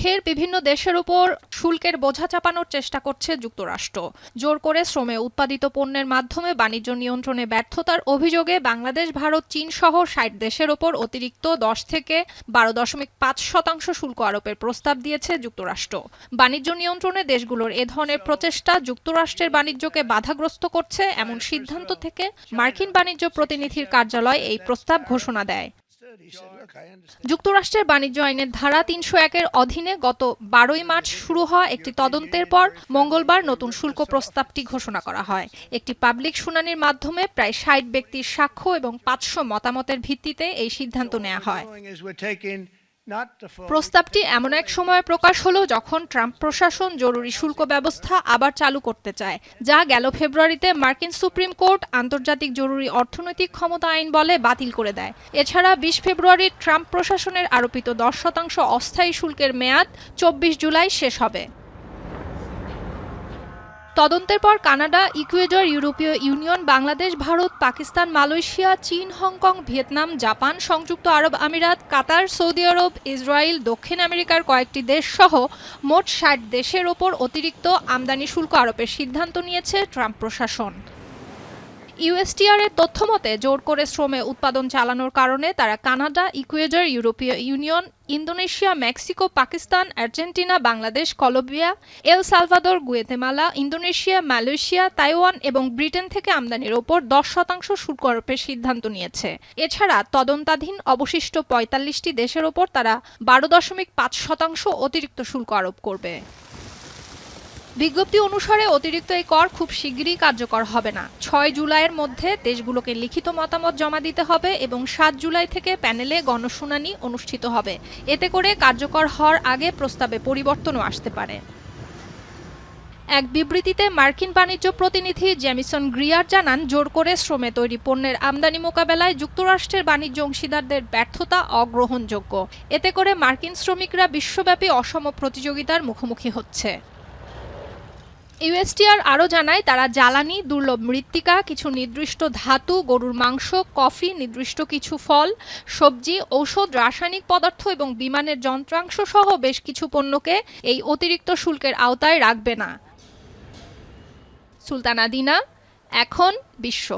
ফের বিভিন্ন দেশের উপর শুল্কের বোঝা চাপানোর চেষ্টা করছে যুক্তরাষ্ট্র। জোর করে শ্রমে উৎপাদিত পণ্যের মাধ্যমে বাণিজ্য নিয়ন্ত্রণে ব্যর্থতার অভিযোগে বাংলাদেশ, ভারত, চীন সহ ৬০ দেশের ওপর অতিরিক্ত ১০ থেকে ১২.৫% শুল্ক আরোপের প্রস্তাব দিয়েছে যুক্তরাষ্ট্র। বাণিজ্য নিয়ন্ত্রণে দেশগুলোর এ ধরনের প্রচেষ্টা যুক্তরাষ্ট্রের বাণিজ্যকে বাধাগ্রস্ত করছে এমন সিদ্ধান্ত থেকে মার্কিন বাণিজ্য প্রতিনিধির কার্যালয় এই প্রস্তাব ঘোষণা দেয়। যুক্তরাষ্ট্রের বাণিজ্য আইনের ধারা ৩০১-এর অধীনে গত ১২ মার্চ শুরু হওয়া একটি তদন্তের পর মঙ্গলবার নতুন শুল্ক প্রস্তাবটি ঘোষণা করা হয়। একটি পাবলিক শুনানির মাধ্যমে প্রায় ৬০ ব্যক্তির সাক্ষ্য এবং ৫০০ মতামতের ভিত্তিতে এই সিদ্ধান্ত নেওয়া হয়। প্রস্তাবটি এমন এক সময়ে প্রকাশ হলো যখন ট্রাম্প প্রশাসন জরুরি শুল্ক ব্যবস্থা আবার চালু করতে চায়, যা গেল ফেব্রুয়ারিতে মার্কিন সুপ্রিম কোর্ট আন্তর্জাতিক জরুরি অর্থনৈতিক ক্ষমতা আইন বলে বাতিল করে দেয়। এছাড়া ২০ ফেব্রুয়ারি ট্রাম্প প্রশাসনের আরোপিত ১০% অস্থায়ী শুল্কের মেয়াদ ২৪ জুলাই শেষ হবে। তদন্তের পর কানাডা, ইকুয়েডর, ইউরোপীয় ইউনিয়ন, বাংলাদেশ, ভারত, পাকিস্তান, মালয়েশিয়া, চীন, হংকং, ভিয়েতনাম, জাপান, সংযুক্ত আরব আমিরাত, কাতার, সৌদি আরব, ইসরায়েল, দক্ষিণ আমেরিকার কয়েকটি দেশ সহ মোট ৬০ দেশের ওপর অতিরিক্ত আমদানি শুল্ক আরোপের সিদ্ধান্ত নিয়েছে ট্রাম্প প্রশাসন। ইউএসটিআর এর তথ্যমতে জোর করে শ্রমে উৎপাদন চালানোর কারণে তারা কানাডা, ইকুয়েডর, ইউরোপীয় Union, Indonesia, Mexico, Pakistan, Argentina, Bangladesh, Colombia, El Salvador, Guatemala, Indonesia, Malaysia, Taiwan এবং ব্রিটেন থেকে আমদানির ওপর ১০% শুল্ক আরোপের সিদ্ধান্ত নিয়েছে। এছাড়া তদন্তাধীন অবশিষ্ট ৪৫টি দেশের ওপর তারা ১২.৫% অতিরিক্ত শুল্ক আরোপ করবে। বিজ্ঞপ্তি অনুসারে অতিরিক্ত এই কর খুব শিগগিরই কার্যকর হবে না। ৬ জুলাইয়ের মধ্যে দেশগুলোকে লিখিত মতামত জমা দিতে হবে এবং ৭ জুলাই থেকে প্যানেলে গণশুনানি অনুষ্ঠিত হবে। এতে করে কার্যকর হওয়ার আগে প্রস্তাবে পরিবর্তনও আসতে পারে। এক বিবৃতিতে মার্কিন বাণিজ্য প্রতিনিধি জেমিসন গ্রিয়ার জানান, জোর করে শ্রমে তৈরি পণ্যের আমদানি মোকাবেলায় যুক্তরাষ্ট্রের বাণিজ্য অংশীদারদের ব্যর্থতা অগ্রহণযোগ্য। এতে করে মার্কিন শ্রমিকরা বিশ্বব্যাপী অসম প্রতিযোগিতার মুখোমুখি হচ্ছে। ইউএসটিআর আরও জানায়, তারা জ্বালানি, দুর্লভ মৃত্তিকা, কিছু নির্দিষ্ট ধাতু, গরুর মাংস, কফি, নির্দিষ্ট কিছু ফল, সবজি, ঔষধ, রাসায়নিক পদার্থ এবং বিমানের যন্ত্রাংশ সহ বেশ কিছু পণ্যকে এই অতিরিক্ত শুল্কের আওতায় রাখবে না। সুলতানা দিনা, এখন বিশ্ব।